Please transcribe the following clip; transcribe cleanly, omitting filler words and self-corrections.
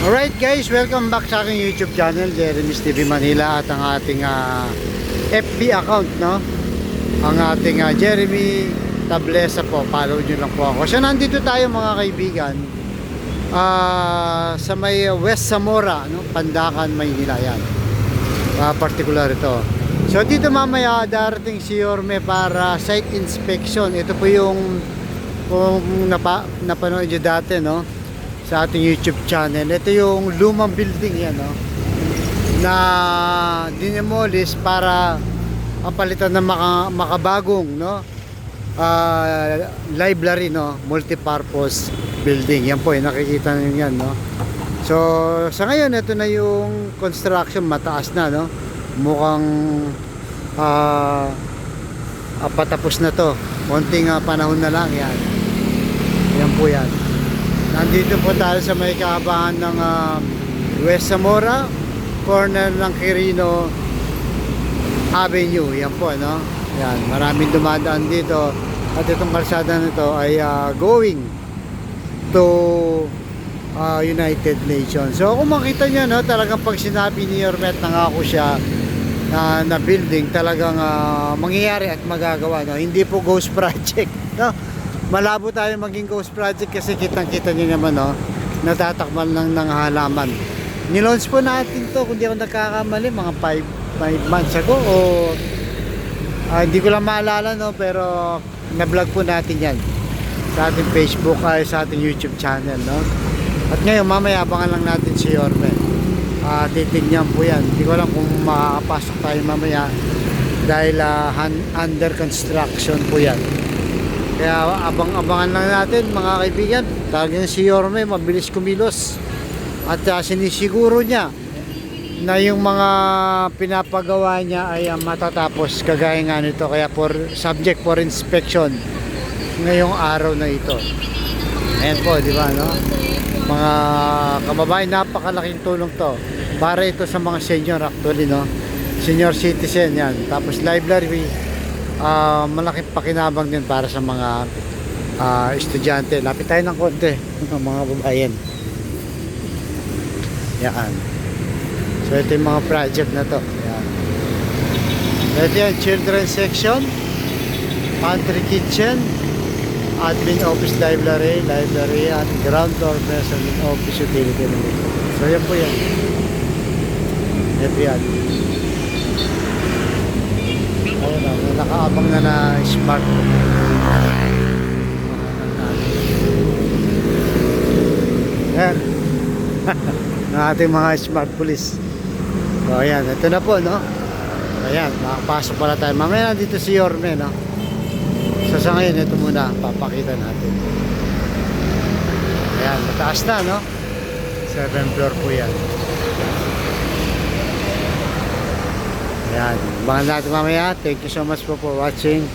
Alright guys, welcome back sa aking YouTube channel, Jeremy's TV Manila, at ang ating FB account, no? Ang ating Jeremy Tablesa po, follow nyo lang po ako. So nandito tayo mga kaibigan sa may West Zamora, no? Pandacan, Maynila, yan. Particular ito. So dito mamaya darating si Yorme para site inspection. Ito po yung kung napanood nyo dati, no? Sa ating YouTube channel. Ito yung lumang building yan, no? Na dinemolish para palitan ng makabagong, no? Library, no? Multipurpose building. Yan po, nakikita niyo yan, no? So sa ngayon ito na yung construction, mataas na, no? Mukhang patapos na to. Konting panahon na lang yan. Yan po yan. Nandito po tayo sa may kahabaan ng West Zamora, corner ng Quirino Avenue. Yan po, no? Yan, maraming dumadaan dito. At itong kalsada nito ay going to United Nations. So kung makita nyo, no, talagang pag sinabi ni Yormet, nangako siya na building, talagang mangyayari at magagawa, no? Hindi po ghost project, no? Malabo tayo maging ghost project kasi kitang-kita nyo naman, no? Natatakman lang ng halaman. Nilaunch po natin to, kung di ako nagkakamali, mga 5 months ago o hindi ko lang maalala, no? Pero na-vlog po natin yan sa ating Facebook ay sa ating YouTube channel, no? At ngayon mamaya abangan lang natin si Yorme. Titignan po yan. Hindi ko alam kung makakapasok tayo mamaya dahil under construction po yan. Kaya abang-abangan lang natin mga kaibigan. Talagang si Yorme mabilis kumilos. At sinisiguro niya na yung mga pinapagawa niya ay matatapos kagaya nga nito. Kaya subject for inspection ngayong araw na ito. Ayan po, di ba, no? Mga kababayan, napakalaking tulong to. Para ito sa mga senior actually, no? Senior citizen yan. Tapos library, malaking pakinabang din para sa mga estudyante. Lapit tayo ng konti mga babayan. Yan. So ito yung mga project na to. Yan. Ito yung children's section, pantry kitchen, admin office, library at ground floor mezzanine office utility. So yan po yan. Ito yan. Ayun na, nakaabang na smart. Yan. Ng ating mga smart police. So ayan, ito na po, no? Ayan, makapasok pala tayo. Mamaya nandito si Yorme, no? So sa ngayon, ito muna, papakita natin. Ayan, mataas na, no? 7th floor po yan. Ayan, abangan natin mamaya. Thank you so much po for watching.